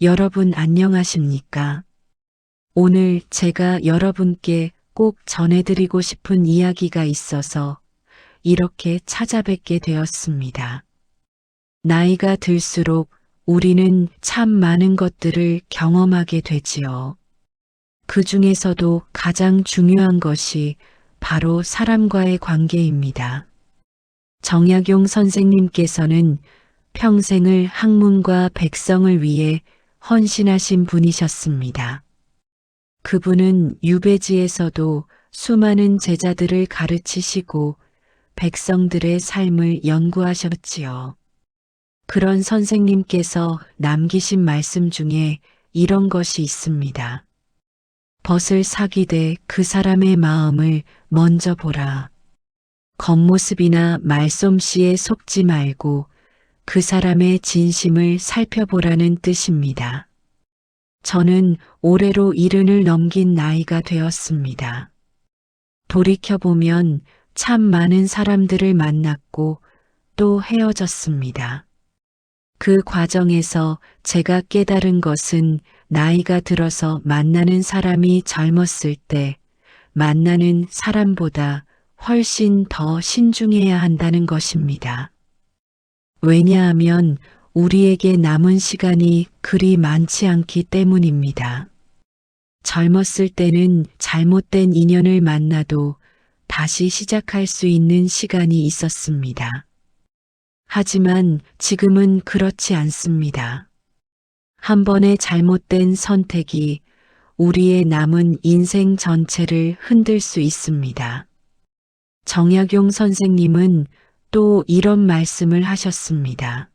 여러분 안녕하십니까? 오늘 제가 여러분께 꼭 전해드리고 싶은 이야기가 있어서 이렇게 찾아뵙게 되었습니다. 나이가 들수록 우리는 참 많은 것들을 경험하게 되지요. 그 중에서도 가장 중요한 것이 바로 사람과의 관계입니다. 정약용 선생님께서는 평생을 학문과 백성을 위해 헌신하신 분이셨습니다. 그분은 유배지에서도 수많은 제자들을 가르치시고 백성들의 삶을 연구하셨지요. 그런 선생님께서 남기신 말씀 중에 이런 것이 있습니다. 벗을 사귀되 그 사람의 마음을 먼저 보라. 겉모습이나 말솜씨에 속지 말고 그 사람의 진심을 살펴보라는 뜻입니다. 저는 올해로 70을 넘긴 나이가 되었습니다. 돌이켜보면 참 많은 사람들을 만났고 또 헤어졌습니다. 그 과정에서 제가 깨달은 것은 나이가 들어서 만나는 사람이 젊었을 때 만나는 사람보다 훨씬 더 신중해야 한다는 것입니다. 왜냐하면 우리에게 남은 시간이 그리 많지 않기 때문입니다. 젊었을 때는 잘못된 인연을 만나도 다시 시작할 수 있는 시간이 있었습니다. 하지만 지금은 그렇지 않습니다. 한 번의 잘못된 선택이 우리의 남은 인생 전체를 흔들 수 있습니다. 정약용 선생님은 또 이런 말씀을 하셨습니다.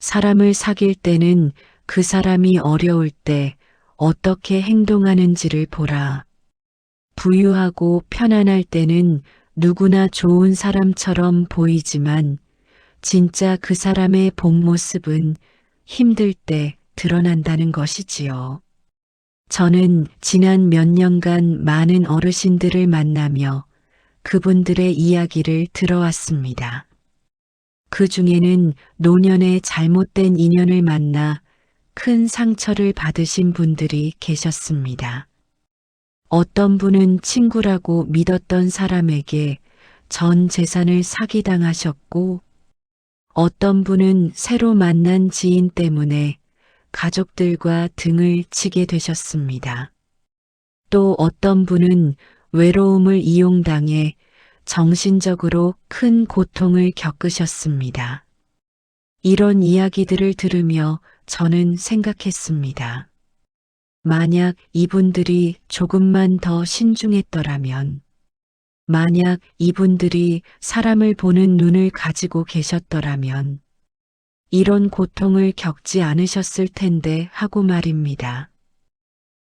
사람을 사귈 때는 그 사람이 어려울 때 어떻게 행동하는지를 보라. 부유하고 편안할 때는 누구나 좋은 사람처럼 보이지만 진짜 그 사람의 본 모습은 힘들 때 드러난다는 것이지요. 저는 지난 몇 년간 많은 어르신들을 만나며 그분들의 이야기를 들어왔습니다. 그 중에는 노년에 잘못된 인연을 만나 큰 상처를 받으신 분들이 계셨습니다. 어떤 분은 친구라고 믿었던 사람에게 전 재산을 사기당하셨고, 어떤 분은 새로 만난 지인 때문에 가족들과 등을 치게 되셨습니다. 또 어떤 분은 외로움을 이용당해 정신적으로 큰 고통을 겪으셨습니다. 이런 이야기들을 들으며 저는 생각했습니다. 만약 이분들이 조금만 더 신중했더라면, 만약 이분들이 사람을 보는 눈을 가지고 계셨더라면, 이런 고통을 겪지 않으셨을 텐데 하고 말입니다.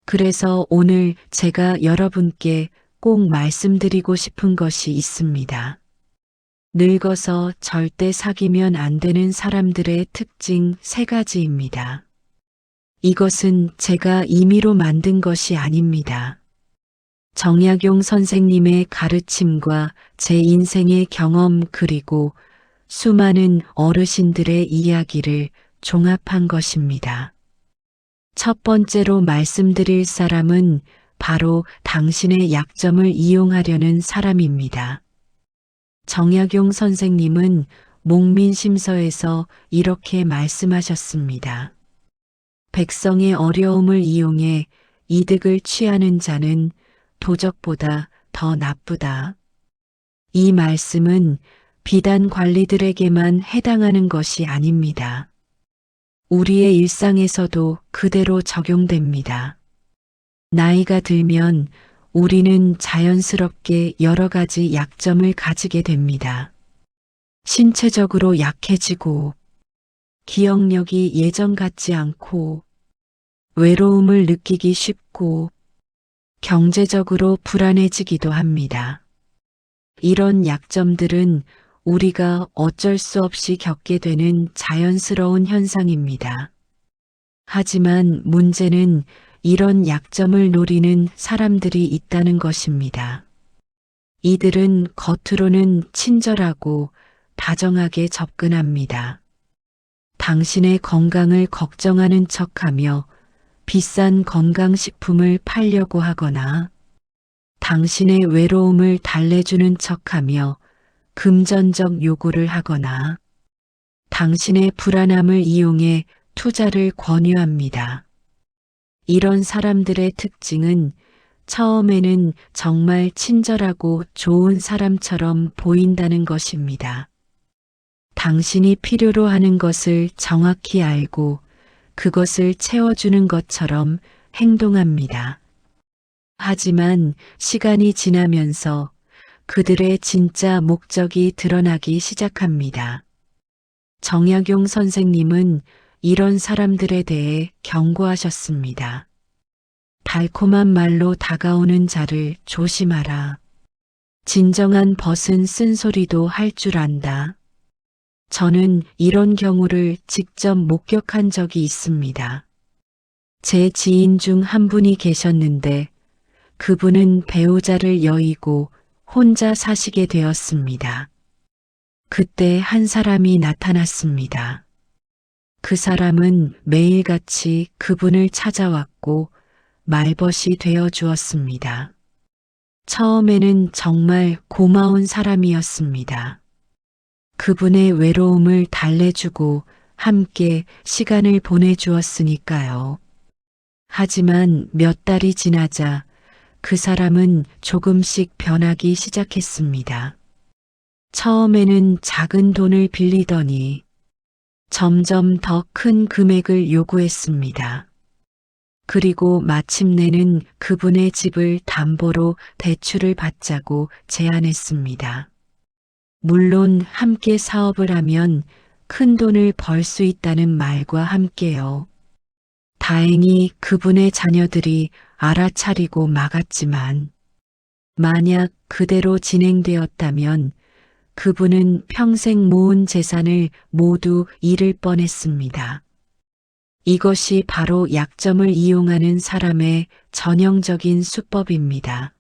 그래서 오늘 제가 여러분께 꼭 말씀드리고 싶은 것이 있습니다. 늙어서 절대 사귀면 안 되는 사람들의 특징 3가지입니다. 이것은 제가 임의로 만든 것이 아닙니다. 정약용 선생님의 가르침과 제 인생의 경험 그리고 수많은 어르신들의 이야기를 종합한 것입니다. 첫 번째로 말씀드릴 사람은 바로 당신의 약점을 이용하려는 사람입니다. 정약용 선생님은 목민심서에서 이렇게 말씀하셨습니다. 백성의 어려움을 이용해 이득을 취하는 자는 도적보다 더 나쁘다. 이 말씀은 비단 관리들에게만 해당하는 것이 아닙니다. 우리의 일상에서도 그대로 적용됩니다. 나이가 들면 우리는 자연스럽게 여러 가지 약점을 가지게 됩니다. 신체적으로 약해지고, 기억력이 예전 같지 않고, 외로움을 느끼기 쉽고, 경제적으로 불안해지기도 합니다. 이런 약점들은 우리가 어쩔 수 없이 겪게 되는 자연스러운 현상입니다. 하지만 문제는 이런 약점을 노리는 사람들이 있다는 것입니다. 이들은 겉으로는 친절하고 다정하게 접근합니다. 당신의 건강을 걱정하는 척하며 비싼 건강식품을 팔려고 하거나 당신의 외로움을 달래주는 척하며 금전적 요구를 하거나 당신의 불안함을 이용해 투자를 권유합니다. 이런 사람들의 특징은 처음에는 정말 친절하고 좋은 사람처럼 보인다는 것입니다. 당신이 필요로 하는 것을 정확히 알고 그것을 채워주는 것처럼 행동합니다. 하지만 시간이 지나면서 그들의 진짜 목적이 드러나기 시작합니다. 정약용 선생님은 이런 사람들에 대해 경고하셨습니다. 달콤한 말로 다가오는 자를 조심하라. 진정한 벗은 쓴소리도 할 줄 안다. 저는 이런 경우를 직접 목격한 적이 있습니다. 제 지인 중 한 분이 계셨는데 그분은 배우자를 여의고 혼자 사시게 되었습니다. 그때 한 사람이 나타났습니다. 그 사람은 매일같이 그분을 찾아왔고 말벗이 되어 주었습니다. 처음에는 정말 고마운 사람이었습니다. 그분의 외로움을 달래주고 함께 시간을 보내주었으니까요. 하지만 몇 달이 지나자 그 사람은 조금씩 변하기 시작했습니다. 처음에는 작은 돈을 빌리더니 점점 더 큰 금액을 요구했습니다. 그리고 마침내는 그분의 집을 담보로 대출을 받자고 제안했습니다. 물론 함께 사업을 하면 큰 돈을 벌 수 있다는 말과 함께요. 다행히 그분의 자녀들이 알아차리고 막았지만 만약 그대로 진행되었다면 그분은 평생 모은 재산을 모두 잃을 뻔했습니다. 이것이 바로 약점을 이용하는 사람의 전형적인 수법입니다.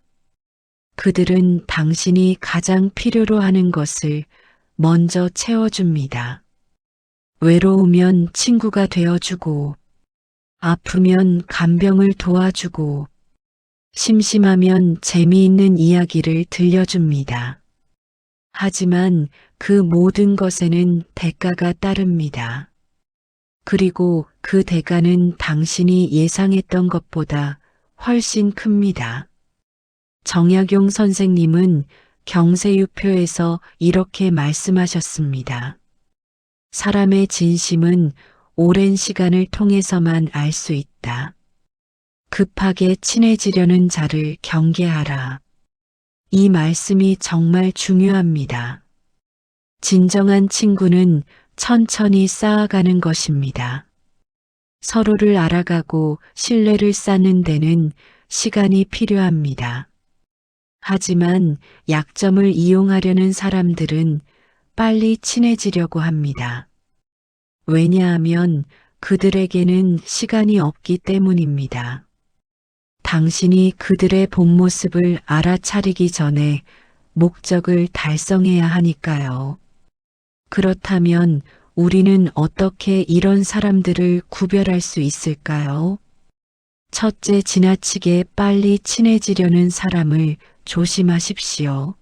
그들은 당신이 가장 필요로 하는 것을 먼저 채워줍니다. 외로우면 친구가 되어주고, 아프면 간병을 도와주고, 심심하면 재미있는 이야기를 들려줍니다. 하지만 그 모든 것에는 대가가 따릅니다. 그리고 그 대가는 당신이 예상했던 것보다 훨씬 큽니다. 정약용 선생님은 경세유표에서 이렇게 말씀하셨습니다. 사람의 진심은 오랜 시간을 통해서만 알 수 있다. 급하게 친해지려는 자를 경계하라. 이 말씀이 정말 중요합니다. 진정한 친구는 천천히 쌓아가는 것입니다. 서로를 알아가고 신뢰를 쌓는 데는 시간이 필요합니다. 하지만 약점을 이용하려는 사람들은 빨리 친해지려고 합니다. 왜냐하면 그들에게는 시간이 없기 때문입니다. 당신이 그들의 본 모습을 알아차리기 전에 목적을 달성해야 하니까요. 그렇다면 우리는 어떻게 이런 사람들을 구별할 수 있을까요? 첫째, 지나치게 빨리 친해지려는 사람을 조심하십시오.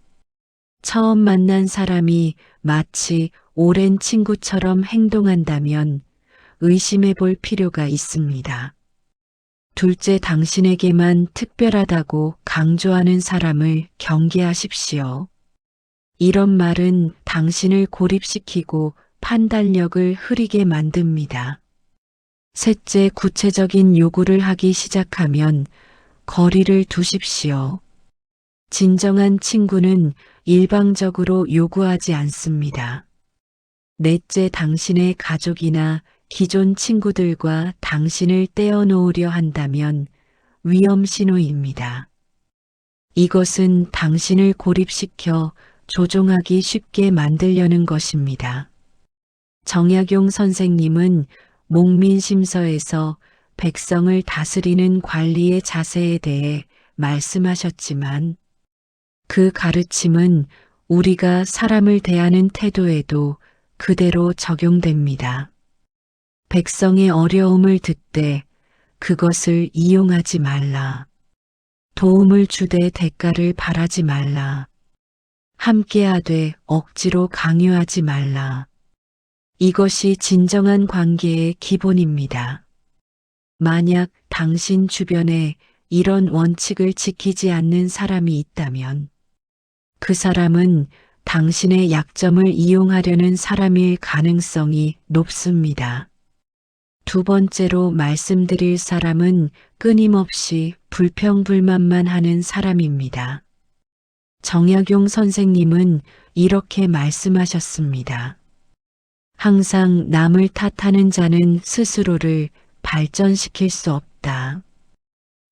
처음 만난 사람이 마치 오랜 친구처럼 행동한다면 의심해 볼 필요가 있습니다. 둘째, 당신에게만 특별하다고 강조하는 사람을 경계하십시오. 이런 말은 당신을 고립시키고 판단력을 흐리게 만듭니다. 셋째, 구체적인 요구를 하기 시작하면 거리를 두십시오. 진정한 친구는 일방적으로 요구하지 않습니다. 넷째, 당신의 가족이나 기존 친구들과 당신을 떼어놓으려 한다면 위험 신호입니다. 이것은 당신을 고립시켜 조종하기 쉽게 만들려는 것입니다. 정약용 선생님은 목민심서에서 백성을 다스리는 관리의 자세에 대해 말씀하셨지만 그 가르침은 우리가 사람을 대하는 태도에도 그대로 적용됩니다. 백성의 어려움을 듣되 그것을 이용하지 말라. 도움을 주되 대가를 바라지 말라. 함께하되 억지로 강요하지 말라. 이것이 진정한 관계의 기본입니다. 만약 당신 주변에 이런 원칙을 지키지 않는 사람이 있다면 그 사람은 당신의 약점을 이용하려는 사람일 가능성이 높습니다. 두 번째로 말씀드릴 사람은 끊임없이 불평불만만 하는 사람입니다. 정약용 선생님은 이렇게 말씀하셨습니다. 항상 남을 탓하는 자는 스스로를 발전시킬 수 없다.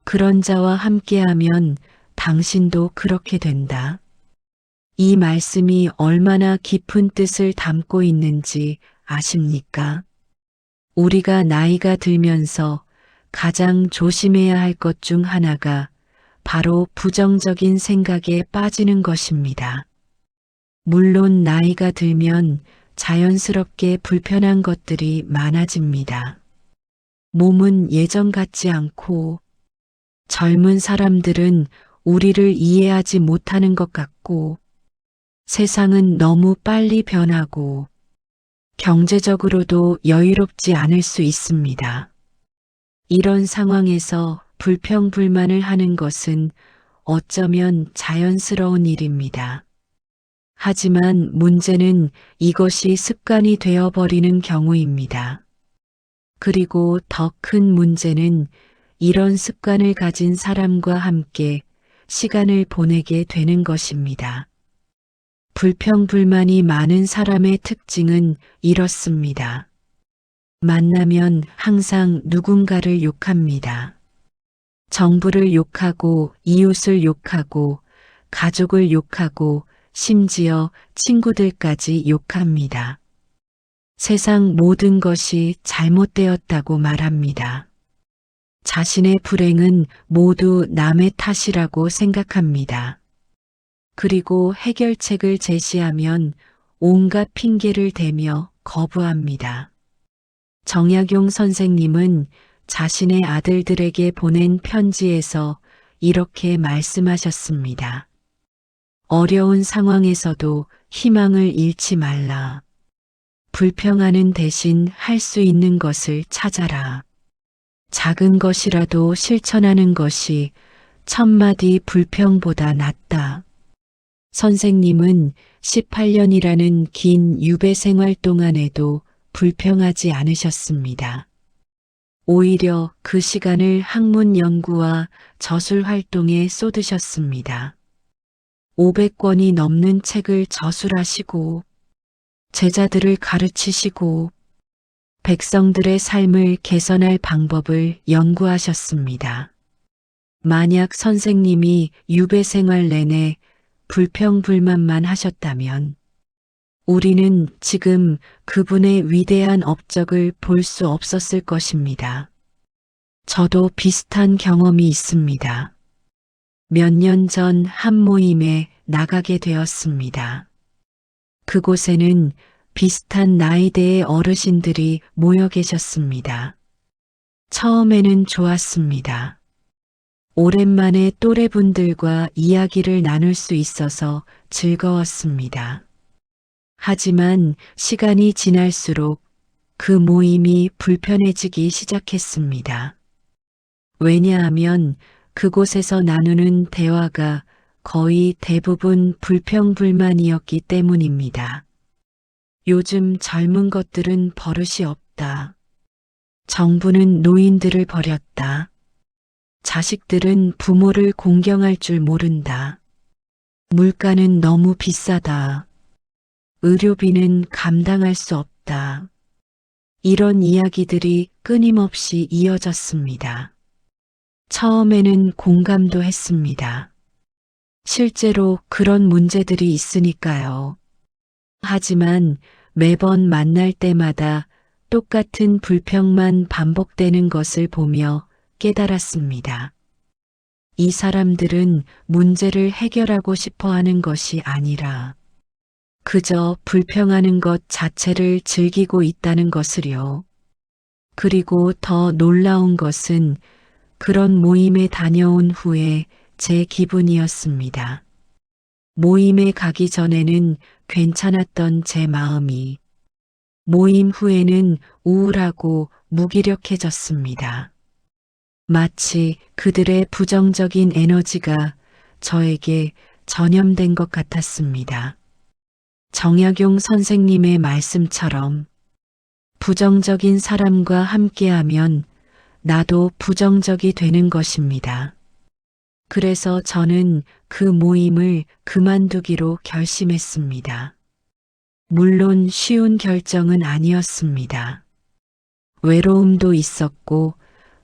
그런 자와 함께하면 당신도 그렇게 된다. 이 말씀이 얼마나 깊은 뜻을 담고 있는지 아십니까? 우리가 나이가 들면서 가장 조심해야 할 것 중 하나가 바로 부정적인 생각에 빠지는 것입니다. 물론 나이가 들면 자연스럽게 불편한 것들이 많아집니다. 몸은 예전 같지 않고 젊은 사람들은 우리를 이해하지 못하는 것 같고 세상은 너무 빨리 변하고 경제적으로도 여유롭지 않을 수 있습니다. 이런 상황에서 불평불만을 하는 것은 어쩌면 자연스러운 일입니다. 하지만 문제는 이것이 습관이 되어버리는 경우입니다. 그리고 더 큰 문제는 이런 습관을 가진 사람과 함께 시간을 보내게 되는 것입니다. 불평불만이 많은 사람의 특징은 이렇습니다. 만나면 항상 누군가를 욕합니다. 정부를 욕하고 이웃을 욕하고 가족을 욕하고 심지어 친구들까지 욕합니다. 세상 모든 것이 잘못되었다고 말합니다. 자신의 불행은 모두 남의 탓이라고 생각합니다. 그리고 해결책을 제시하면 온갖 핑계를 대며 거부합니다. 정약용 선생님은 자신의 아들들에게 보낸 편지에서 이렇게 말씀하셨습니다. 어려운 상황에서도 희망을 잃지 말라. 불평하는 대신 할 수 있는 것을 찾아라. 작은 것이라도 실천하는 것이 천마디 불평보다 낫다. 선생님은 18년이라는 긴 유배 생활 동안에도 불평하지 않으셨습니다. 오히려 그 시간을 학문 연구와 저술 활동에 쏟으셨습니다. 500권이 넘는 책을 저술하시고 제자들을 가르치시고 백성들의 삶을 개선할 방법을 연구하셨습니다. 만약 선생님이 유배 생활 내내 불평불만만 하셨다면 우리는 지금 그분의 위대한 업적을 볼 수 없었을 것입니다. 저도 비슷한 경험이 있습니다. 몇 년 전 한 모임에 나가게 되었습니다. 그곳에는 비슷한 나이대의 어르신들이 모여 계셨습니다. 처음에는 좋았습니다. 오랜만에 또래분들과 이야기를 나눌 수 있어서 즐거웠습니다. 하지만 시간이 지날수록 그 모임이 불편해지기 시작했습니다. 왜냐하면 그곳에서 나누는 대화가 거의 대부분 불평불만이었기 때문입니다. 요즘 젊은 것들은 버릇이 없다. 정부는 노인들을 버렸다. 자식들은 부모를 공경할 줄 모른다. 물가는 너무 비싸다. 의료비는 감당할 수 없다. 이런 이야기들이 끊임없이 이어졌습니다. 처음에는 공감도 했습니다. 실제로 그런 문제들이 있으니까요. 하지만 매번 만날 때마다 똑같은 불평만 반복되는 것을 보며 깨달았습니다. 이 사람들은 문제를 해결하고 싶어 하는 것이 아니라 그저 불평하는 것 자체를 즐기고 있다는 것을요. 그리고 더 놀라운 것은 그런 모임에 다녀온 후에 제 기분이었습니다. 모임에 가기 전에는 괜찮았던 제 마음이 모임 후에는 우울하고 무기력해졌습니다. 마치 그들의 부정적인 에너지가 저에게 전염된 것 같았습니다. 정약용 선생님의 말씀처럼 부정적인 사람과 함께하면 나도 부정적이 되는 것입니다. 그래서 저는 그 모임을 그만두기로 결심했습니다. 물론 쉬운 결정은 아니었습니다. 외로움도 있었고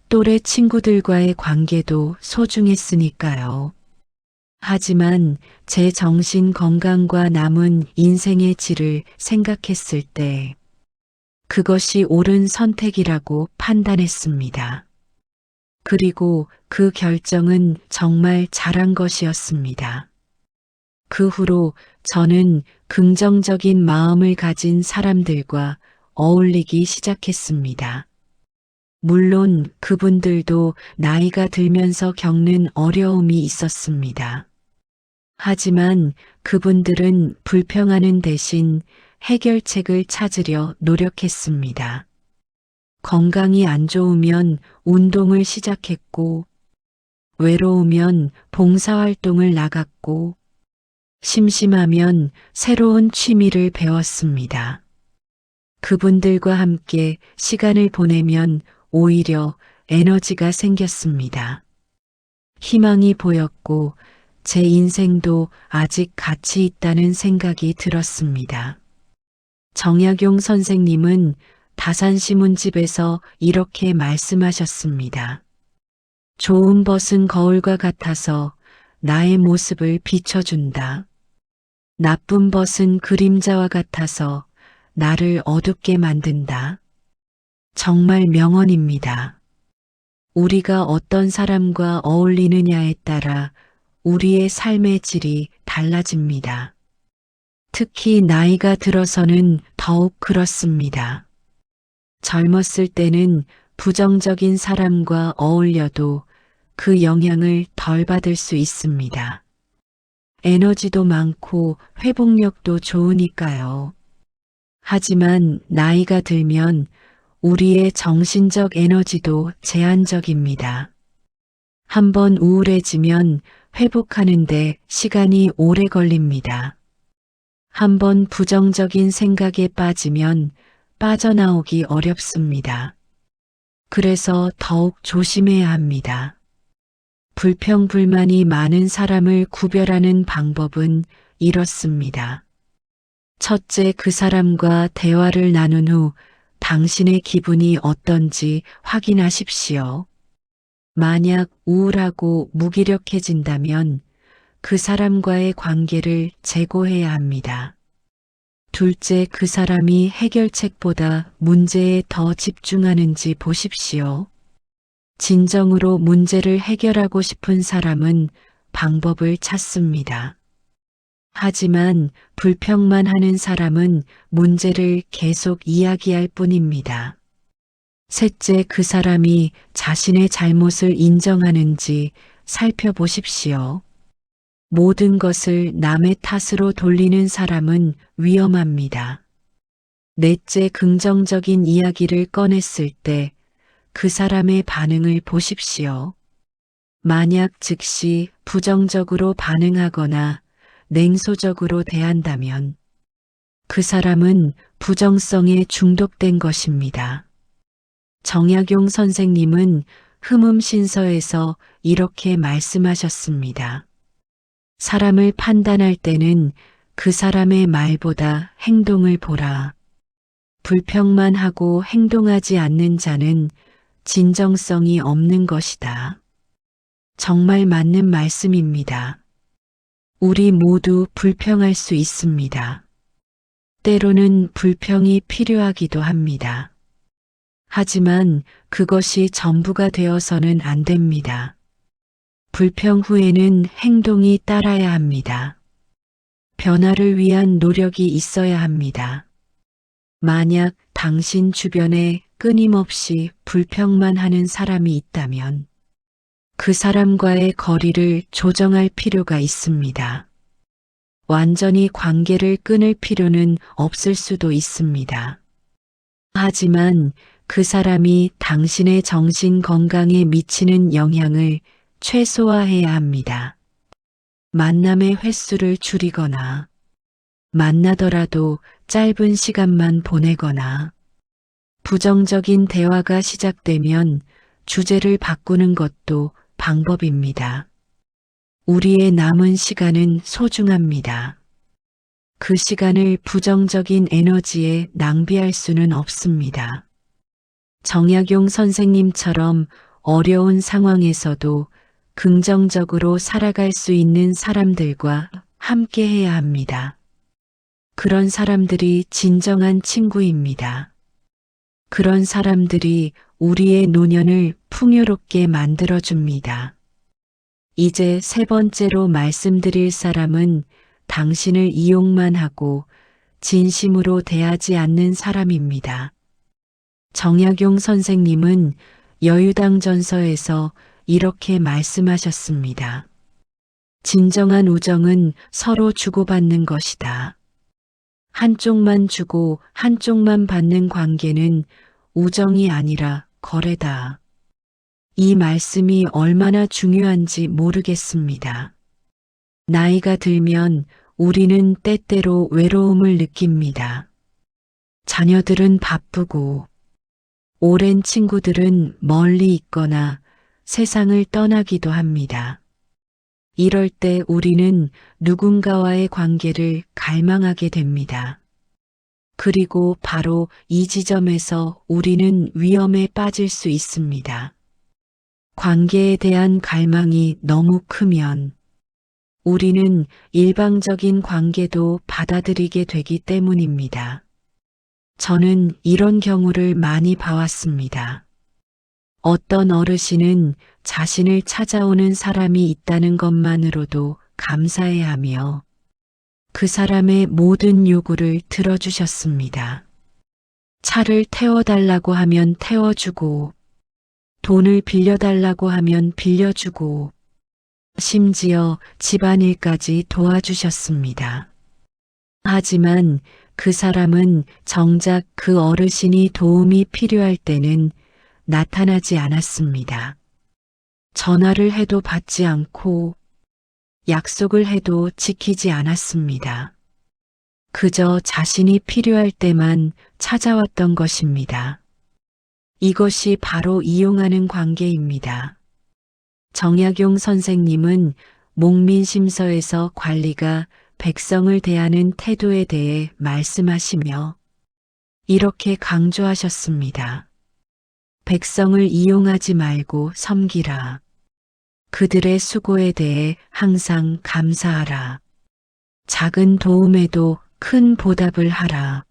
또래 친구들과의 관계도 소중했으니까요. 하지만 제 정신 건강과 남은 인생의 질을 생각했을 때 그것이 옳은 선택이라고 판단했습니다. 그리고 그 결정은 정말 잘한 것이었습니다. 그 후로 저는 긍정적인 마음을 가진 사람들과 어울리기 시작했습니다. 물론 그분들도 나이가 들면서 겪는 어려움이 있었습니다. 하지만 그분들은 불평하는 대신 해결책을 찾으려 노력했습니다. 건강이 안 좋으면 운동을 시작했고, 외로우면 봉사활동을 나갔고, 심심하면 새로운 취미를 배웠습니다. 그분들과 함께 시간을 보내면 오히려 에너지가 생겼습니다. 희망이 보였고 제 인생도 아직 가치 있다는 생각이 들었습니다. 정약용 선생님은 다산신문집에서 이렇게 말씀하셨습니다. 좋은 벗은 거울과 같아서 나의 모습을 비춰준다. 나쁜 벗은 그림자와 같아서 나를 어둡게 만든다. 정말 명언입니다. 우리가 어떤 사람과 어울리느냐에 따라 우리의 삶의 질이 달라집니다. 특히 나이가 들어서는 더욱 그렇습니다. 젊었을 때는 부정적인 사람과 어울려도 그 영향을 덜 받을 수 있습니다. 에너지도 많고 회복력도 좋으니까요. 하지만 나이가 들면 우리의 정신적 에너지도 제한적입니다. 한번 우울해지면 회복하는데 시간이 오래 걸립니다. 한번 부정적인 생각에 빠지면 빠져나오기 어렵습니다. 그래서 더욱 조심해야 합니다. 불평불만이 많은 사람을 구별하는 방법은 이렇습니다. 첫째, 그 사람과 대화를 나눈 후 당신의 기분이 어떤지 확인하십시오. 만약 우울하고 무기력해진다면 그 사람과의 관계를 재고해야 합니다. 둘째, 그 사람이 해결책보다 문제에 더 집중하는지 보십시오. 진정으로 문제를 해결하고 싶은 사람은 방법을 찾습니다. 하지만 불평만 하는 사람은 문제를 계속 이야기할 뿐입니다. 셋째, 그 사람이 자신의 잘못을 인정하는지 살펴보십시오. 모든 것을 남의 탓으로 돌리는 사람은 위험합니다. 넷째, 긍정적인 이야기를 꺼냈을 때 그 사람의 반응을 보십시오. 만약 즉시 부정적으로 반응하거나 냉소적으로 대한다면 그 사람은 부정성에 중독된 것입니다. 정약용 선생님은 흠음신서에서 이렇게 말씀하셨습니다. 사람을 판단할 때는 그 사람의 말보다 행동을 보라. 불평만 하고 행동하지 않는 자는 진정성이 없는 것이다. 정말 맞는 말씀입니다. 우리 모두 불평할 수 있습니다. 때로는 불평이 필요하기도 합니다. 하지만 그것이 전부가 되어서는 안 됩니다. 불평 후에는 행동이 따라야 합니다. 변화를 위한 노력이 있어야 합니다. 만약 당신 주변에 끊임없이 불평만 하는 사람이 있다면 그 사람과의 거리를 조정할 필요가 있습니다. 완전히 관계를 끊을 필요는 없을 수도 있습니다. 하지만 그 사람이 당신의 정신 건강에 미치는 영향을 최소화해야 합니다. 만남의 횟수를 줄이거나 만나더라도 짧은 시간만 보내거나 부정적인 대화가 시작되면 주제를 바꾸는 것도 방법입니다. 우리의 남은 시간은 소중합니다. 그 시간을 부정적인 에너지에 낭비할 수는 없습니다. 정약용 선생님처럼 어려운 상황에서도 긍정적으로 살아갈 수 있는 사람들과 함께 해야 합니다. 그런 사람들이 진정한 친구입니다. 그런 사람들이 우리의 노년을 풍요롭게 만들어줍니다. 이제 세 번째로 말씀드릴 사람은 당신을 이용만 하고 진심으로 대하지 않는 사람입니다. 정약용 선생님은 여유당 전서에서 이렇게 말씀하셨습니다. 진정한 우정은 서로 주고받는 것이다. 한쪽만 주고 한쪽만 받는 관계는 우정이 아니라 거래다. 이 말씀이 얼마나 중요한지 모르겠습니다. 나이가 들면 우리는 때때로 외로움을 느낍니다. 자녀들은 바쁘고 오랜 친구들은 멀리 있거나 세상을 떠나기도 합니다. 이럴 때 우리는 누군가와의 관계를 갈망하게 됩니다. 그리고 바로 이 지점에서 우리는 위험에 빠질 수 있습니다. 관계에 대한 갈망이 너무 크면 우리는 일방적인 관계도 받아들이게 되기 때문입니다. 저는 이런 경우를 많이 봐왔습니다. 어떤 어르신은 자신을 찾아오는 사람이 있다는 것만으로도 감사해야 하며 그 사람의 모든 요구를 들어주셨습니다. 차를 태워달라고 하면 태워주고 돈을 빌려달라고 하면 빌려주고 심지어 집안일까지 도와주셨습니다. 하지만 그 사람은 정작 그 어르신이 도움이 필요할 때는 나타나지 않았습니다. 전화를 해도 받지 않고 약속을 해도 지키지 않았습니다. 그저 자신이 필요할 때만 찾아왔던 것입니다. 이것이 바로 이용하는 관계입니다. 정약용 선생님은 목민심서에서 관리가 백성을 대하는 태도에 대해 말씀하시며 이렇게 강조하셨습니다. 백성을 이용하지 말고 섬기라. 그들의 수고에 대해 항상 감사하라. 작은 도움에도 큰 보답을 하라.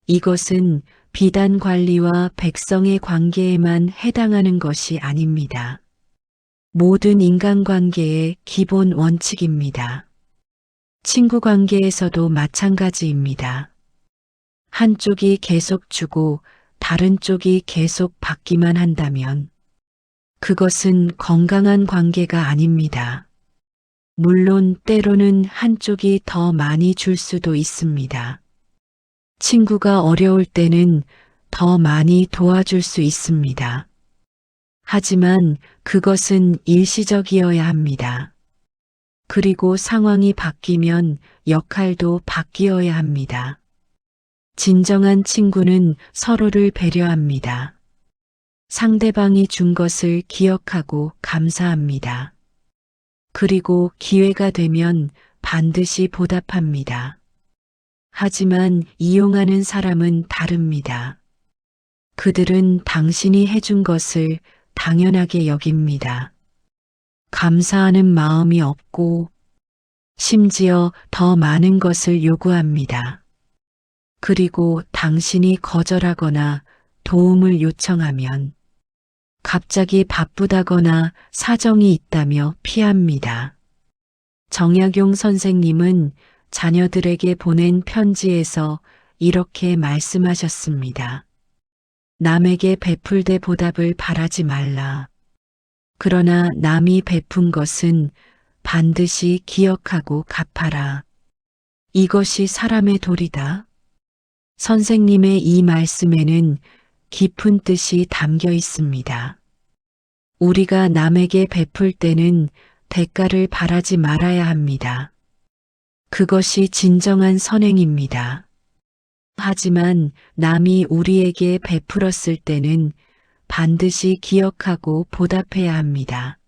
이것은 비단 관리와 백성의 관계에만 해당하는 것이 아닙니다. 모든 인간관계의 기본 원칙입니다. 친구 관계에서도 마찬가지입니다. 한쪽이 계속 주고 다른 쪽이 계속 받기만 한다면 그것은 건강한 관계가 아닙니다. 물론 때로는 한쪽이 더 많이 줄 수도 있습니다. 친구가 어려울 때는 더 많이 도와줄 수 있습니다. 하지만 그것은 일시적이어야 합니다. 그리고 상황이 바뀌면 역할도 바뀌어야 합니다. 진정한 친구는 서로를 배려합니다. 상대방이 준 것을 기억하고 감사합니다. 그리고 기회가 되면 반드시 보답합니다. 하지만 이용하는 사람은 다릅니다. 그들은 당신이 해준 것을 당연하게 여깁니다. 감사하는 마음이 없고 심지어 더 많은 것을 요구합니다. 그리고 당신이 거절하거나 도움을 요청하면 갑자기 바쁘다거나 사정이 있다며 피합니다. 정약용 선생님은 자녀들에게 보낸 편지에서 이렇게 말씀하셨습니다. 남에게 베풀되 보답을 바라지 말라. 그러나 남이 베푼 것은 반드시 기억하고 갚아라. 이것이 사람의 도리다. 선생님의 이 말씀에는 깊은 뜻이 담겨 있습니다. 우리가 남에게 베풀 때는 대가를 바라지 말아야 합니다. 그것이 진정한 선행입니다. 하지만 남이 우리에게 베풀었을 때는 반드시 기억하고 보답해야 합니다.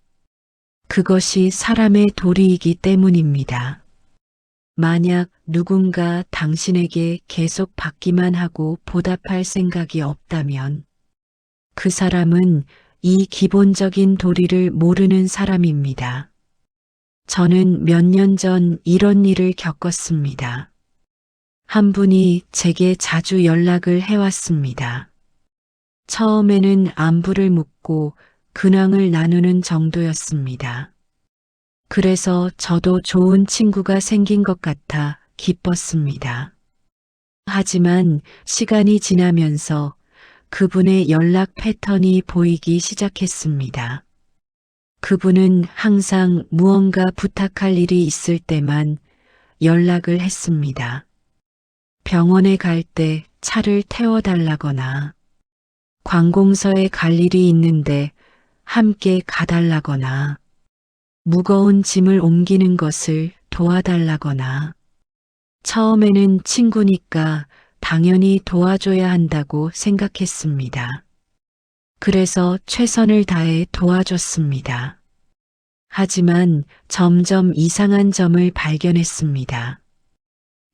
그것이 사람의 도리이기 때문입니다. 만약 누군가 당신에게 계속 받기만 하고 보답할 생각이 없다면 그 사람은 이 기본적인 도리를 모르는 사람입니다. 저는 몇 년 전 이런 일을 겪었습니다. 한 분이 제게 자주 연락을 해왔습니다. 처음에는 안부를 묻고 근황을 나누는 정도였습니다. 그래서 저도 좋은 친구가 생긴 것 같아 기뻤습니다. 하지만 시간이 지나면서 그분의 연락 패턴이 보이기 시작했습니다. 그분은 항상 무언가 부탁할 일이 있을 때만 연락을 했습니다. 병원에 갈 때 차를 태워달라거나, 관공서에 갈 일이 있는데 함께 가달라거나, 무거운 짐을 옮기는 것을 도와달라거나, 처음에는 친구니까 당연히 도와줘야 한다고 생각했습니다. 그래서 최선을 다해 도와줬습니다. 하지만 점점 이상한 점을 발견했습니다.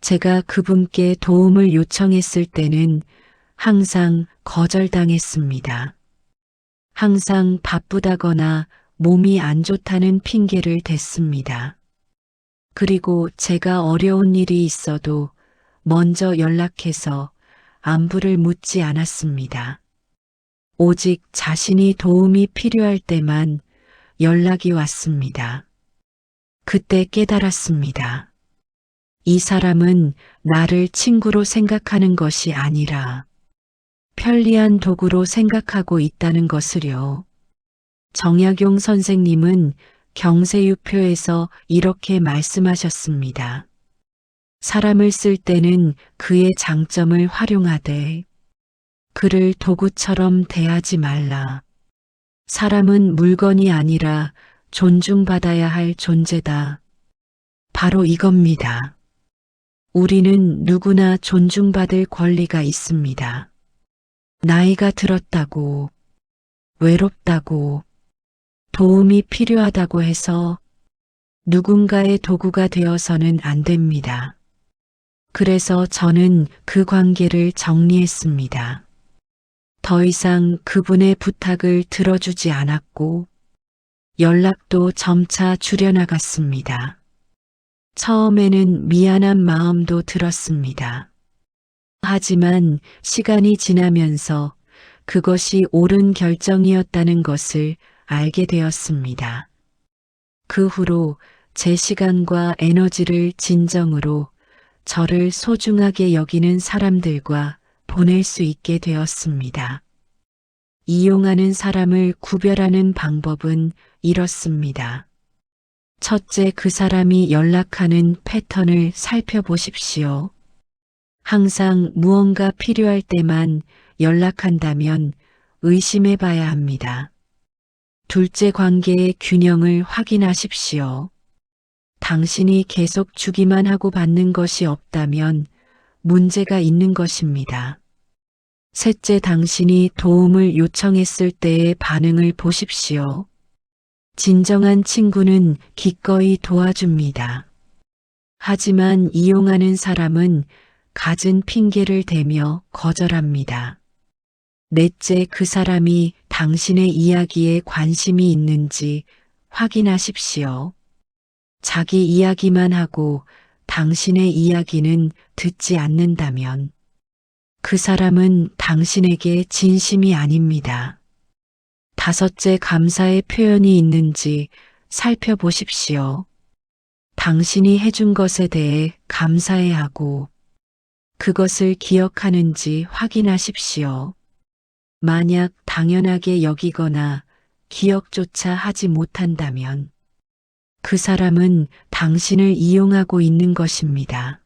제가 그분께 도움을 요청했을 때는 항상 거절당했습니다. 항상 바쁘다거나 몸이 안 좋다는 핑계를 댔습니다. 그리고 제가 어려운 일이 있어도 먼저 연락해서 안부를 묻지 않았습니다. 오직 자신이 도움이 필요할 때만 연락이 왔습니다. 그때 깨달았습니다. 이 사람은 나를 친구로 생각하는 것이 아니라 편리한 도구로 생각하고 있다는 것을요. 정약용 선생님은 경세유표에서 이렇게 말씀하셨습니다. 사람을 쓸 때는 그의 장점을 활용하되 그를 도구처럼 대하지 말라. 사람은 물건이 아니라 존중받아야 할 존재다. 바로 이겁니다. 우리는 누구나 존중받을 권리가 있습니다. 나이가 들었다고, 외롭다고, 도움이 필요하다고 해서 누군가의 도구가 되어서는 안 됩니다. 그래서 저는 그 관계를 정리했습니다. 더 이상 그분의 부탁을 들어주지 않았고 연락도 점차 줄여나갔습니다. 처음에는 미안한 마음도 들었습니다. 하지만 시간이 지나면서 그것이 옳은 결정이었다는 것을 알게 되었습니다. 그 후로 제 시간과 에너지를 진정으로 저를 소중하게 여기는 사람들과 보낼 수 있게 되었습니다. 이용하는 사람을 구별하는 방법은 이렇습니다. 첫째, 그 사람이 연락하는 패턴을 살펴보십시오. 항상 무언가 필요할 때만 연락한다면 의심해 봐야 합니다. 둘째, 관계의 균형을 확인하십시오. 당신이 계속 주기만 하고 받는 것이 없다면 문제가 있는 것입니다. 셋째, 당신이 도움을 요청했을 때의 반응을 보십시오. 진정한 친구는 기꺼이 도와줍니다. 하지만 이용하는 사람은 갖은 핑계를 대며 거절합니다. 넷째, 그 사람이 당신의 이야기에 관심이 있는지 확인하십시오. 자기 이야기만 하고 당신의 이야기는 듣지 않는다면 그 사람은 당신에게 진심이 아닙니다. 다섯째, 감사의 표현이 있는지 살펴보십시오. 당신이 해준 것에 대해 감사해야 하고 그것을 기억하는지 확인하십시오. 만약 당연하게 여기거나 기억조차 하지 못한다면 그 사람은 당신을 이용하고 있는 것입니다.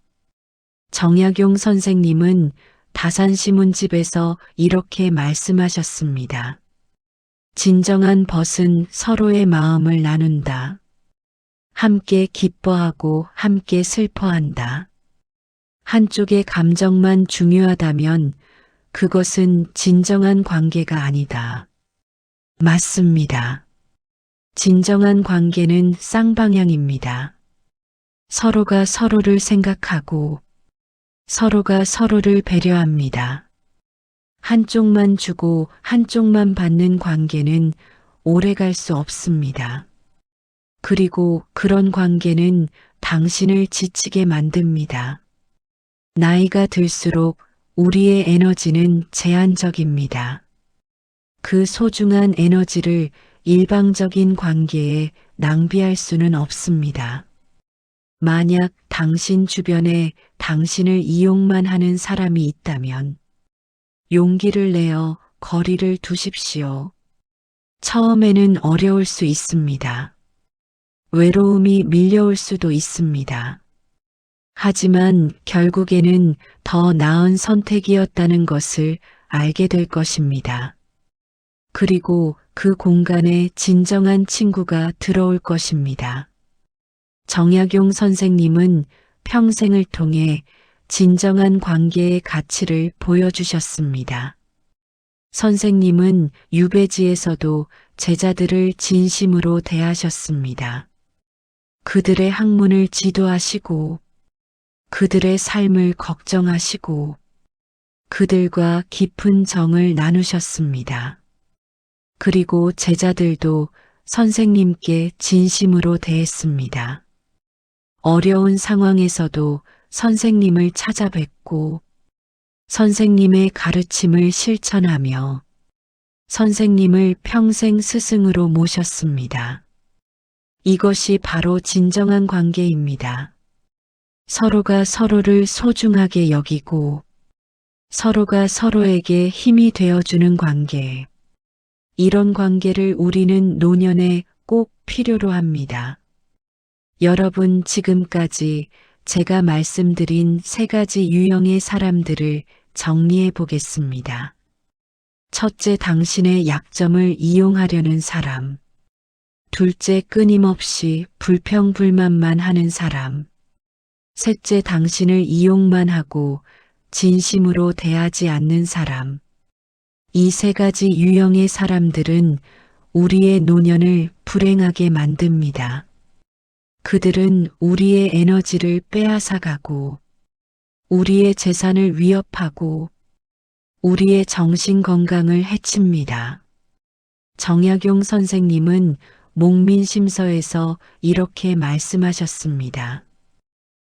정약용 선생님은 다산시문집에서 이렇게 말씀하셨습니다. 진정한 벗은 서로의 마음을 나눈다. 함께 기뻐하고 함께 슬퍼한다. 한쪽의 감정만 중요하다면 그것은 진정한 관계가 아니다. 맞습니다. 진정한 관계는 쌍방향입니다. 서로가 서로를 생각하고 서로가 서로를 배려합니다. 한쪽만 주고 한쪽만 받는 관계는 오래 갈 수 없습니다. 그리고 그런 관계는 당신을 지치게 만듭니다. 나이가 들수록 우리의 에너지는 제한적입니다. 그 소중한 에너지를 일방적인 관계에 낭비할 수는 없습니다. 만약 당신 주변에 당신을 이용만 하는 사람이 있다면 용기를 내어 거리를 두십시오. 처음에는 어려울 수 있습니다. 외로움이 밀려올 수도 있습니다. 하지만 결국에는 더 나은 선택이었다는 것을 알게 될 것입니다. 그리고 그 공간에 진정한 친구가 들어올 것입니다. 정약용 선생님은 평생을 통해 진정한 관계의 가치를 보여주셨습니다. 선생님은 유배지에서도 제자들을 진심으로 대하셨습니다. 그들의 학문을 지도하시고 그들의 삶을 걱정하시고 그들과 깊은 정을 나누셨습니다. 그리고 제자들도 선생님께 진심으로 대했습니다. 어려운 상황에서도 선생님을 찾아뵙고 선생님의 가르침을 실천하며 선생님을 평생 스승으로 모셨습니다. 이것이 바로 진정한 관계입니다. 서로가 서로를 소중하게 여기고 서로가 서로에게 힘이 되어주는 관계. 이런 관계를 우리는 노년에 꼭 필요로 합니다. 여러분, 지금까지 제가 말씀드린 3가지 유형의 사람들을 정리해 보겠습니다. 첫째, 당신의 약점을 이용하려는 사람. 둘째, 끊임없이 불평불만만 하는 사람. 셋째, 당신을 이용만 하고 진심으로 대하지 않는 사람. 이 3가지 유형의 사람들은 우리의 노년을 불행하게 만듭니다. 그들은 우리의 에너지를 빼앗아가고 우리의 재산을 위협하고 우리의 정신 건강을 해칩니다. 정약용 선생님은 목민심서에서 이렇게 말씀하셨습니다.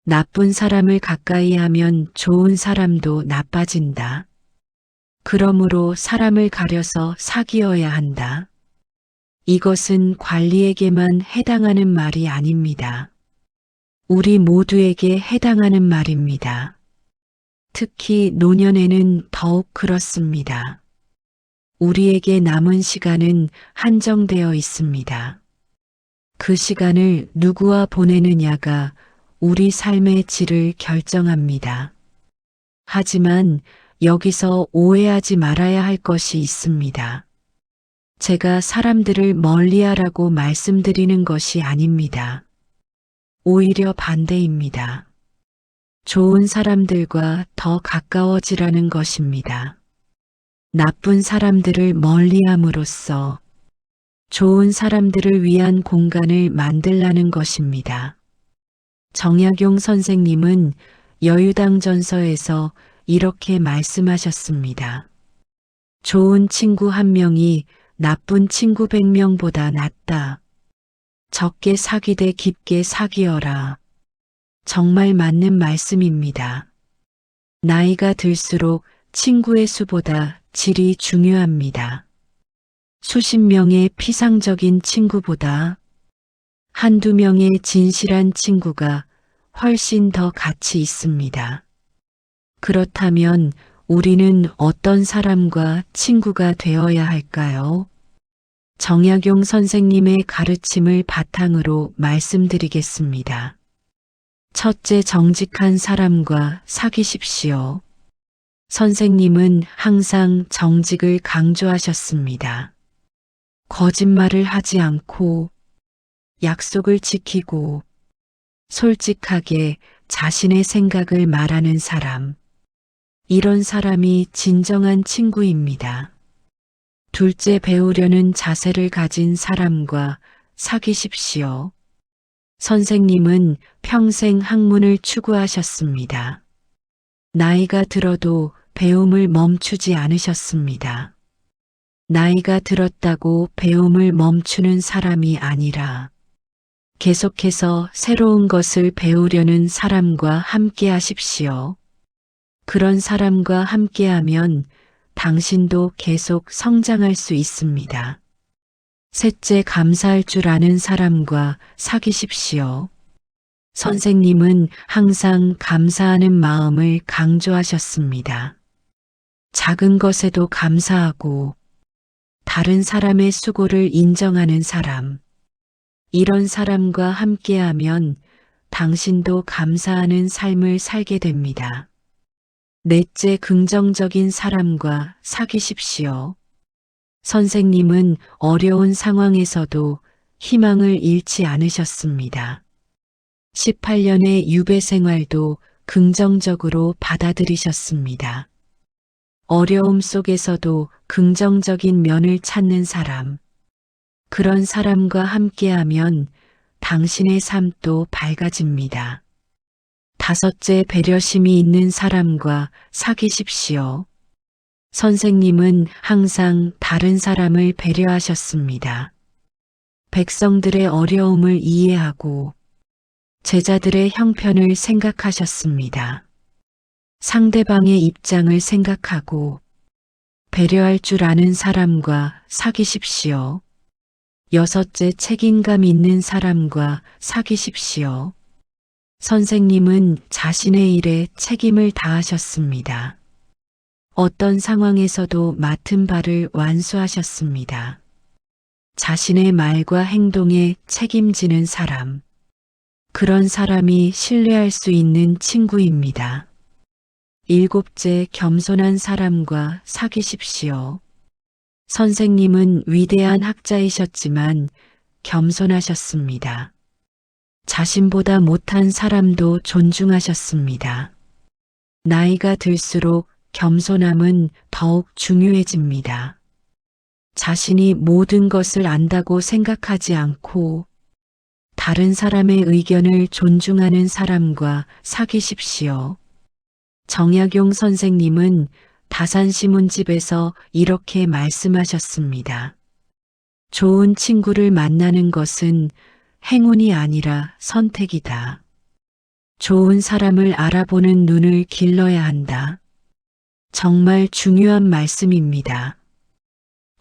나쁜 사람을 가까이 하면 좋은 사람도 나빠진다. 그러므로 사람을 가려서 사귀어야 한다. 이것은 관리에게만 해당하는 말이 아닙니다. 우리 모두에게 해당하는 말입니다. 특히 노년에는 더욱 그렇습니다. 우리에게 남은 시간은 한정되어 있습니다. 그 시간을 누구와 보내느냐가 우리 삶의 질을 결정합니다. 하지만 여기서 오해하지 말아야 할 것이 있습니다. 제가 사람들을 멀리하라고 말씀드리는 것이 아닙니다. 오히려 반대입니다. 좋은 사람들과 더 가까워지라는 것입니다. 나쁜 사람들을 멀리함으로써 좋은 사람들을 위한 공간을 만들라는 것입니다. 정약용 선생님은 여유당전서에서 이렇게 말씀하셨습니다. 좋은 친구 1명이 나쁜 친구 100명보다 낫다. 적게 사귀되 깊게 사귀어라. 정말 맞는 말씀입니다. 나이가 들수록 친구의 수보다 질이 중요합니다. 수십 명의 피상적인 친구보다 한두 명의 진실한 친구가 훨씬 더 가치 있습니다. 그렇다면 우리는 어떤 사람과 친구가 되어야 할까요? 정약용 선생님의 가르침을 바탕으로 말씀드리겠습니다. 첫째, 정직한 사람과 사귀십시오. 선생님은 항상 정직을 강조하셨습니다. 거짓말을 하지 않고 약속을 지키고 솔직하게 자신의 생각을 말하는 사람. 이런 사람이 진정한 친구입니다. 둘째, 배우려는 자세를 가진 사람과 사귀십시오. 선생님은 평생 학문을 추구하셨습니다. 나이가 들어도 배움을 멈추지 않으셨습니다. 나이가 들었다고 배움을 멈추는 사람이 아니라 계속해서 새로운 것을 배우려는 사람과 함께 하십시오. 그런 사람과 함께하면 당신도 계속 성장할 수 있습니다. 셋째, 감사할 줄 아는 사람과 사귀십시오. 선생님은 항상 감사하는 마음을 강조하셨습니다. 작은 것에도 감사하고 다른 사람의 수고를 인정하는 사람. 이런 사람과 함께하면 당신도 감사하는 삶을 살게 됩니다. 넷째, 긍정적인 사람과 사귀십시오. 선생님은 어려운 상황에서도 희망을 잃지 않으셨습니다. 18년의 유배 생활도 긍정적으로 받아들이셨습니다. 어려움 속에서도 긍정적인 면을 찾는 사람. 그런 사람과 함께하면 당신의 삶도 밝아집니다. 다섯째, 배려심이 있는 사람과 사귀십시오. 선생님은 항상 다른 사람을 배려하셨습니다. 백성들의 어려움을 이해하고 제자들의 형편을 생각하셨습니다. 상대방의 입장을 생각하고 배려할 줄 아는 사람과 사귀십시오. 여섯째, 책임감 있는 사람과 사귀십시오. 선생님은 자신의 일에 책임을 다하셨습니다. 어떤 상황에서도 맡은 바를 완수하셨습니다. 자신의 말과 행동에 책임지는 사람. 그런 사람이 신뢰할 수 있는 친구입니다. 일곱째, 겸손한 사람과 사귀십시오. 선생님은 위대한 학자이셨지만 겸손하셨습니다. 자신보다 못한 사람도 존중하셨습니다. 나이가 들수록 겸손함은 더욱 중요해집니다. 자신이 모든 것을 안다고 생각하지 않고 다른 사람의 의견을 존중하는 사람과 사귀십시오. 정약용 선생님은 다산시문집에서 이렇게 말씀하셨습니다. 좋은 친구를 만나는 것은 행운이 아니라 선택이다. 좋은 사람을 알아보는 눈을 길러야 한다. 정말 중요한 말씀입니다.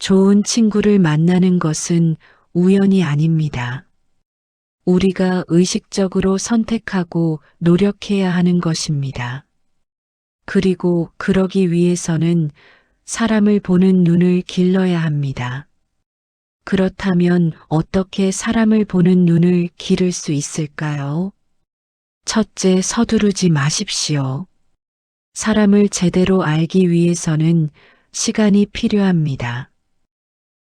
좋은 친구를 만나는 것은 우연이 아닙니다. 우리가 의식적으로 선택하고 노력해야 하는 것입니다. 그리고 그러기 위해서는 사람을 보는 눈을 길러야 합니다. 그렇다면 어떻게 사람을 보는 눈을 기를 수 있을까요? 첫째, 서두르지 마십시오. 사람을 제대로 알기 위해서는 시간이 필요합니다.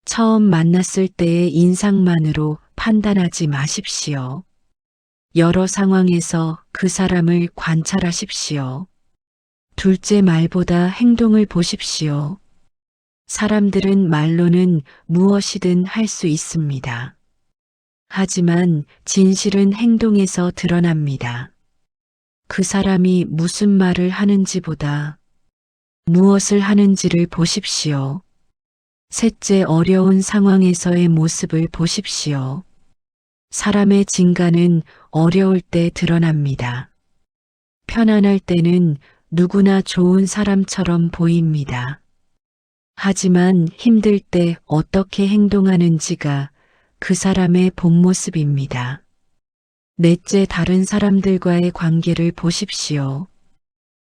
처음 만났을 때의 인상만으로 판단하지 마십시오. 여러 상황에서 그 사람을 관찰하십시오. 둘째, 말보다 행동을 보십시오. 사람들은 말로는 무엇이든 할 수 있습니다. 하지만 진실은 행동에서 드러납니다. 그 사람이 무슨 말을 하는지보다 무엇을 하는지를 보십시오. 셋째, 어려운 상황에서의 모습을 보십시오. 사람의 진가는 어려울 때 드러납니다. 편안할 때는 누구나 좋은 사람처럼 보입니다. 하지만 힘들 때 어떻게 행동하는지가 그 사람의 본 모습입니다. 넷째, 다른 사람들과의 관계를 보십시오.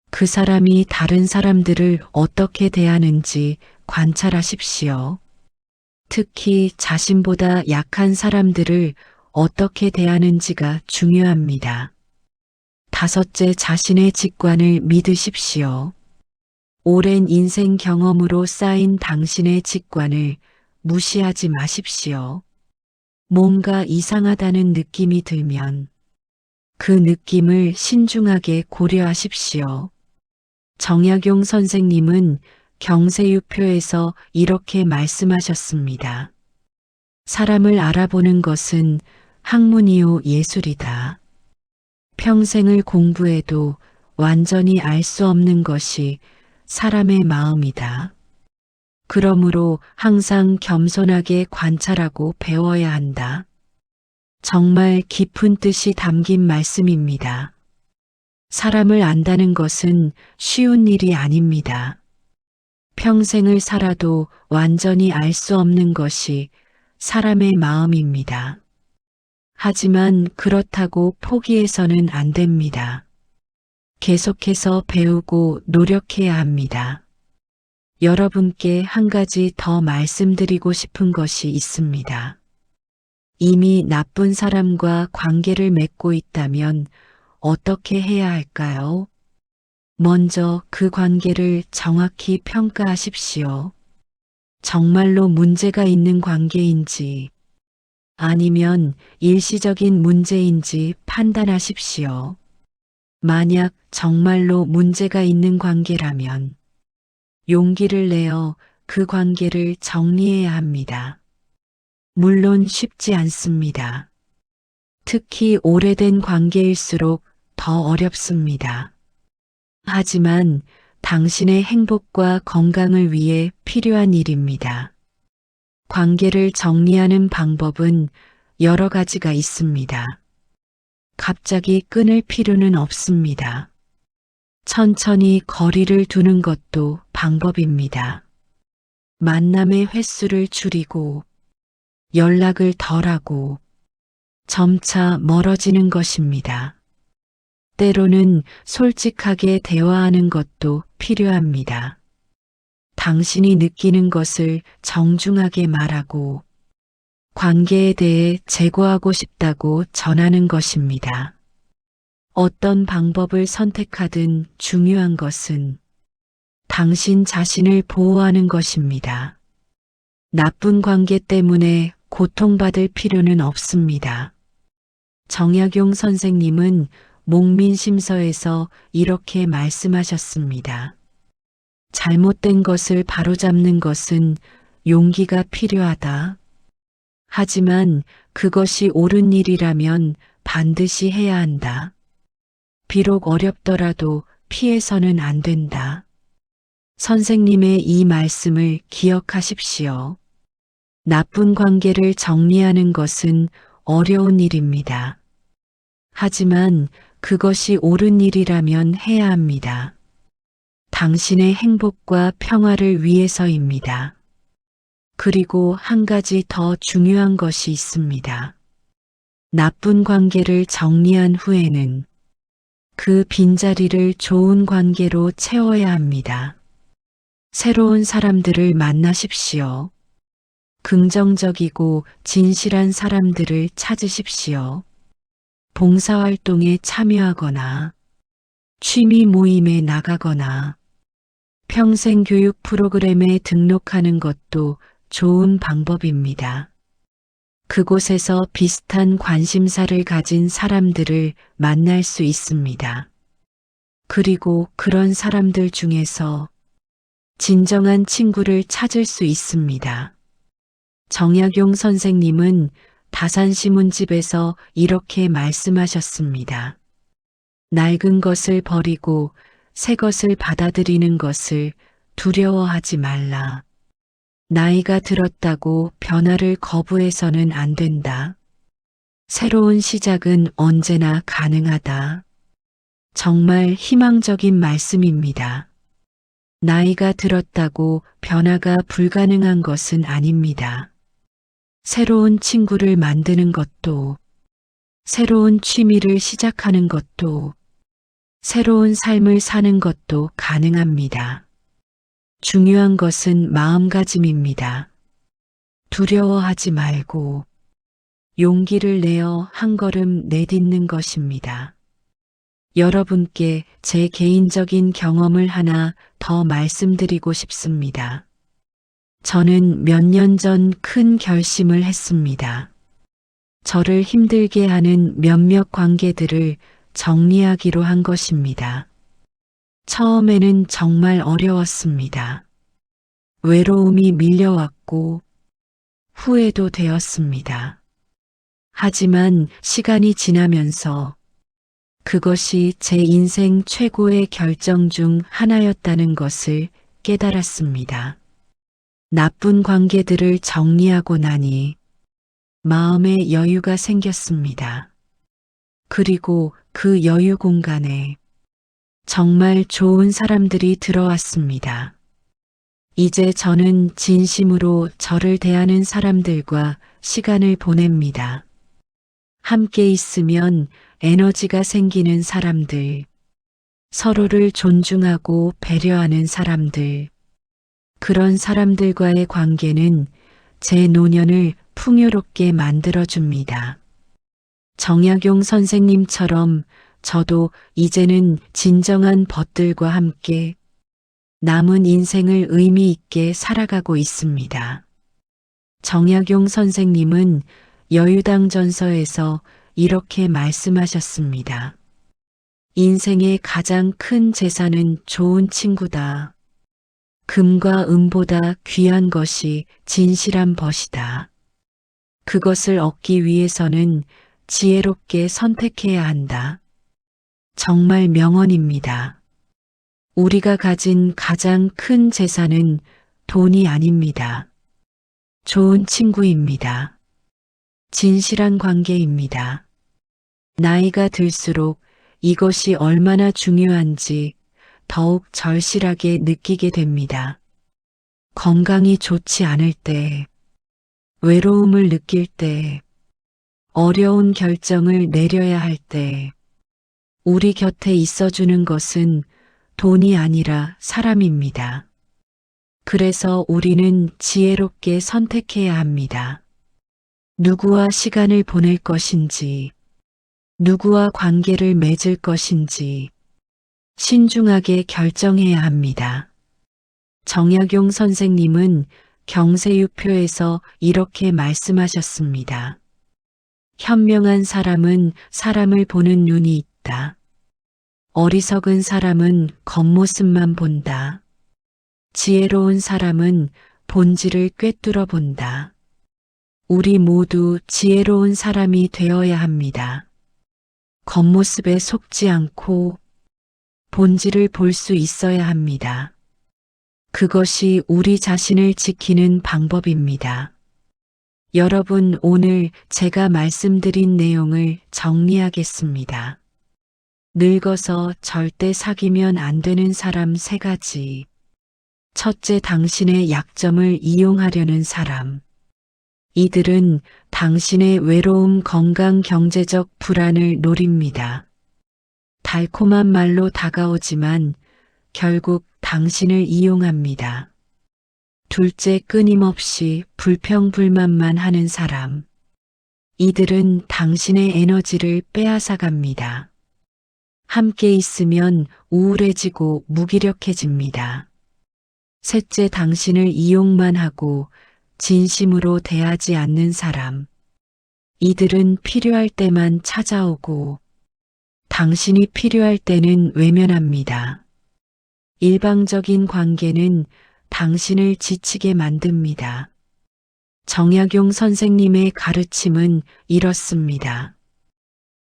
그 사람이 다른 사람들을 어떻게 대하는지 관찰하십시오. 특히 자신보다 약한 사람들을 어떻게 대하는지가 중요합니다. 다섯째, 자신의 직관을 믿으십시오. 오랜 인생 경험으로 쌓인 당신의 직관을 무시하지 마십시오. 뭔가 이상하다는 느낌이 들면 그 느낌을 신중하게 고려하십시오. 정약용 선생님은 경세유표에서 이렇게 말씀하셨습니다. 사람을 알아보는 것은 학문이요 예술이다. 평생을 공부해도 완전히 알 수 없는 것이 사람의 마음이다. 그러므로 항상 겸손하게 관찰하고 배워야 한다. 정말 깊은 뜻이 담긴 말씀입니다. 사람을 안다는 것은 쉬운 일이 아닙니다. 평생을 살아도 완전히 알 수 없는 것이 사람의 마음입니다. 하지만 그렇다고 포기해서는 안 됩니다. 계속해서 배우고 노력해야 합니다. 여러분께 한 가지 더 말씀드리고 싶은 것이 있습니다. 이미 나쁜 사람과 관계를 맺고 있다면 어떻게 해야 할까요? 먼저 그 관계를 정확히 평가하십시오. 정말로 문제가 있는 관계인지 아니면 일시적인 문제인지 판단하십시오. 만약 정말로 문제가 있는 관계라면 용기를 내어 그 관계를 정리해야 합니다. 물론 쉽지 않습니다. 특히 오래된 관계일수록 더 어렵습니다. 하지만 당신의 행복과 건강을 위해 필요한 일입니다. 관계를 정리하는 방법은 여러 가지가 있습니다. 갑자기 끊을 필요는 없습니다. 천천히 거리를 두는 것도 방법입니다. 만남의 횟수를 줄이고 연락을 덜하고 점차 멀어지는 것입니다. 때로는 솔직하게 대화하는 것도 필요합니다. 당신이 느끼는 것을 정중하게 말하고 관계에 대해 제거하고 싶다고 전하는 것입니다. 어떤 방법을 선택하든 중요한 것은 당신 자신을 보호하는 것입니다. 나쁜 관계 때문에 고통받을 필요는 없습니다. 정약용 선생님은 목민심서에서 이렇게 말씀하셨습니다. 잘못된 것을 바로잡는 것은 용기가 필요하다. 하지만 그것이 옳은 일이라면 반드시 해야 한다. 비록 어렵더라도 피해서는 안 된다. 선생님의 이 말씀을 기억하십시오. 나쁜 관계를 정리하는 것은 어려운 일입니다. 하지만 그것이 옳은 일이라면 해야 합니다. 당신의 행복과 평화를 위해서입니다. 그리고 한 가지 더 중요한 것이 있습니다. 나쁜 관계를 정리한 후에는 그 빈자리를 좋은 관계로 채워야 합니다. 새로운 사람들을 만나십시오. 긍정적이고 진실한 사람들을 찾으십시오. 봉사활동에 참여하거나 취미 모임에 나가거나 평생교육 프로그램에 등록하는 것도 좋은 방법입니다. 그곳에서 비슷한 관심사를 가진 사람들을 만날 수 있습니다. 그리고 그런 사람들 중에서 진정한 친구를 찾을 수 있습니다. 정약용 선생님은 다산시문집에서 이렇게 말씀하셨습니다. 낡은 것을 버리고 새 것을 받아들이는 것을 두려워하지 말라. 나이가 들었다고 변화를 거부해서는 안 된다. 새로운 시작은 언제나 가능하다. 정말 희망적인 말씀입니다. 나이가 들었다고 변화가 불가능한 것은 아닙니다. 새로운 친구를 만드는 것도, 새로운 취미를 시작하는 것도, 새로운 삶을 사는 것도 가능합니다. 중요한 것은 마음가짐입니다. 두려워하지 말고 용기를 내어 한 걸음 내딛는 것입니다. 여러분께 제 개인적인 경험을 하나 더 말씀드리고 싶습니다. 저는 몇 년 전 큰 결심을 했습니다. 저를 힘들게 하는 몇몇 관계들을 정리하기로 한 것입니다. 처음에는 정말 어려웠습니다. 외로움이 밀려왔고 후회도 되었습니다. 하지만 시간이 지나면서 그것이 제 인생 최고의 결정 중 하나였다는 것을 깨달았습니다. 나쁜 관계들을 정리하고 나니 마음에 여유가 생겼습니다. 그리고 그 여유 공간에 정말 좋은 사람들이 들어왔습니다. 이제 저는 진심으로 저를 대하는 사람들과 시간을 보냅니다. 함께 있으면 에너지가 생기는 사람들, 서로를 존중하고 배려하는 사람들, 그런 사람들과의 관계는 제 노년을 풍요롭게 만들어줍니다. 정약용 선생님처럼 저도 이제는 진정한 벗들과 함께 남은 인생을 의미 있게 살아가고 있습니다. 정약용 선생님은 여유당 전서에서 이렇게 말씀하셨습니다. 인생의 가장 큰 재산은 좋은 친구다. 금과 은보다 귀한 것이 진실한 벗이다. 그것을 얻기 위해서는 지혜롭게 선택해야 한다. 정말 명언입니다. 우리가 가진 가장 큰 재산은 돈이 아닙니다. 좋은 친구입니다. 진실한 관계입니다. 나이가 들수록 이것이 얼마나 중요한지 더욱 절실하게 느끼게 됩니다. 건강이 좋지 않을 때, 외로움을 느낄 때, 어려운 결정을 내려야 할 때, 우리 곁에 있어주는 것은 돈이 아니라 사람입니다. 그래서 우리는 지혜롭게 선택해야 합니다. 누구와 시간을 보낼 것인지, 누구와 관계를 맺을 것인지 신중하게 결정해야 합니다. 정약용 선생님은 경세유표에서 이렇게 말씀하셨습니다. 현명한 사람은 사람을 보는 눈이 있다. 어리석은 사람은 겉모습만 본다. 지혜로운 사람은 본질을 꿰뚫어 본다. 우리 모두 지혜로운 사람이 되어야 합니다. 겉모습에 속지 않고 본질을 볼 수 있어야 합니다. 그것이 우리 자신을 지키는 방법입니다. 여러분, 오늘 제가 말씀드린 내용을 정리하겠습니다. 늙어서 절대 사귀면 안 되는 사람 3가지. 첫째, 당신의 약점을 이용하려는 사람. 이들은 당신의 외로움, 건강, 경제적 불안을 노립니다. 달콤한 말로 다가오지만 결국 당신을 이용합니다. 둘째, 끊임없이 불평불만만 하는 사람. 이들은 당신의 에너지를 빼앗아갑니다. 함께 있으면 우울해지고 무기력해집니다. 셋째, 당신을 이용만 하고 진심으로 대하지 않는 사람. 이들은 필요할 때만 찾아오고 당신이 필요할 때는 외면합니다. 일방적인 관계는 당신을 지치게 만듭니다. 정약용 선생님의 가르침은 이렇습니다.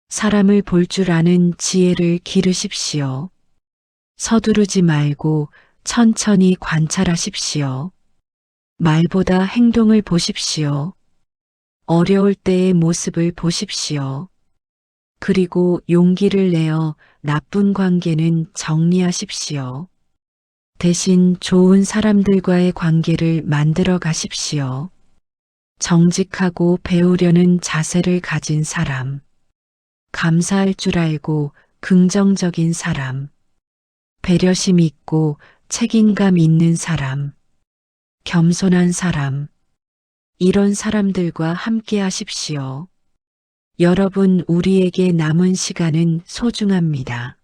사람을 볼 줄 아는 지혜를 기르십시오. 서두르지 말고 천천히 관찰하십시오. 말보다 행동을 보십시오. 어려울 때의 모습을 보십시오. 그리고 용기를 내어 나쁜 관계는 정리하십시오. 대신 좋은 사람들과의 관계를 만들어 가십시오. 정직하고 배우려는 자세를 가진 사람. 감사할 줄 알고 긍정적인 사람, 배려심 있고 책임감 있는 사람, 겸손한 사람, 이런 사람들과 함께 하십시오. 여러분, 우리에게 남은 시간은 소중합니다.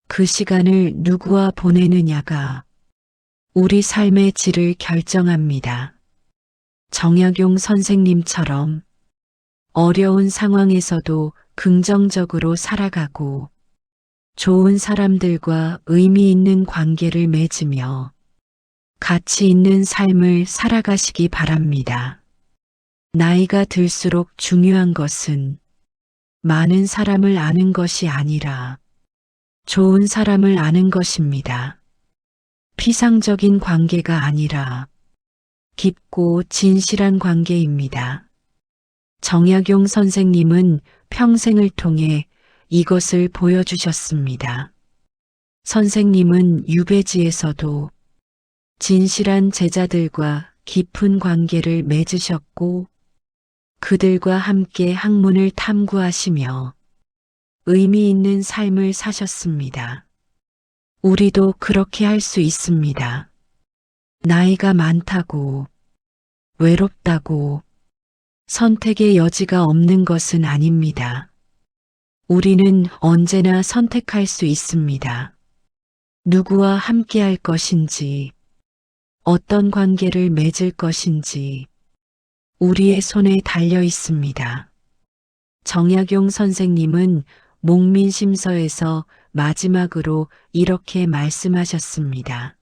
그 시간을 누구와 보내느냐가 우리 삶의 질을 결정합니다. 정약용 선생님처럼 어려운 상황에서도 긍정적으로 살아가고 좋은 사람들과 의미 있는 관계를 맺으며 가치 있는 삶을 살아가시기 바랍니다. 나이가 들수록 중요한 것은 많은 사람을 아는 것이 아니라 좋은 사람을 아는 것입니다. 피상적인 관계가 아니라 깊고 진실한 관계입니다. 정약용 선생님은 평생을 통해 이것을 보여주셨습니다. 선생님은 유배지에서도 진실한 제자들과 깊은 관계를 맺으셨고 그들과 함께 학문을 탐구하시며 의미 있는 삶을 사셨습니다. 우리도 그렇게 할 수 있습니다. 나이가 많다고, 외롭다고, 선택의 여지가 없는 것은 아닙니다. 우리는 언제나 선택할 수 있습니다. 누구와 함께 할 것인지, 어떤 관계를 맺을 것인지, 우리의 손에 달려 있습니다. 정약용 선생님은 목민심서에서 마지막으로 이렇게 말씀하셨습니다.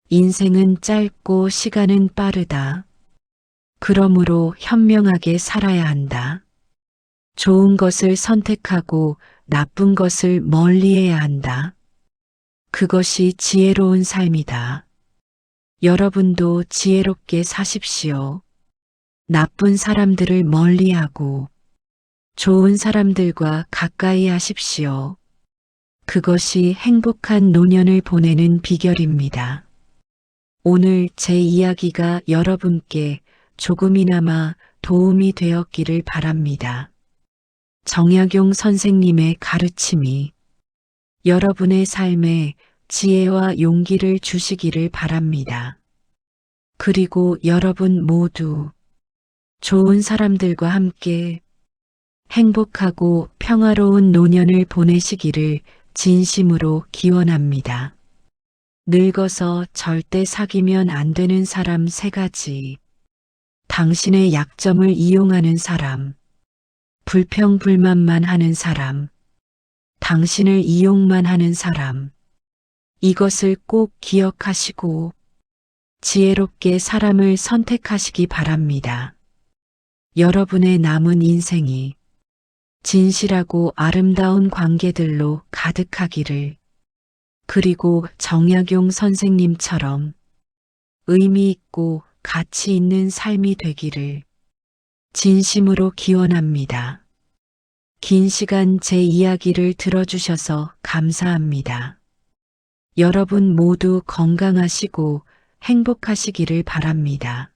인생은 짧고 시간은 빠르다. 그러므로 현명하게 살아야 한다. 좋은 것을 선택하고 나쁜 것을 멀리해야 한다. 그것이 지혜로운 삶이다. 여러분도 지혜롭게 사십시오. 나쁜 사람들을 멀리하고 좋은 사람들과 가까이 하십시오. 그것이 행복한 노년을 보내는 비결입니다. 오늘 제 이야기가 여러분께 조금이나마 도움이 되었기를 바랍니다. 정약용 선생님의 가르침이 여러분의 삶에 지혜와 용기를 주시기를 바랍니다. 그리고 여러분 모두 좋은 사람들과 함께 행복하고 평화로운 노년을 보내시기를 진심으로 기원합니다. 늙어서 절대 사귀면 안 되는 사람 3가지. 당신의 약점을 이용하는 사람, 불평불만만 하는 사람, 당신을 이용만 하는 사람. 이것을 꼭 기억하시고 지혜롭게 사람을 선택하시기 바랍니다. 여러분의 남은 인생이 진실하고 아름다운 관계들로 가득하기를, 그리고 정약용 선생님처럼 의미 있고 가치 있는 삶이 되기를 진심으로 기원합니다. 긴 시간 제 이야기를 들어주셔서 감사합니다. 여러분 모두 건강하시고 행복하시기를 바랍니다.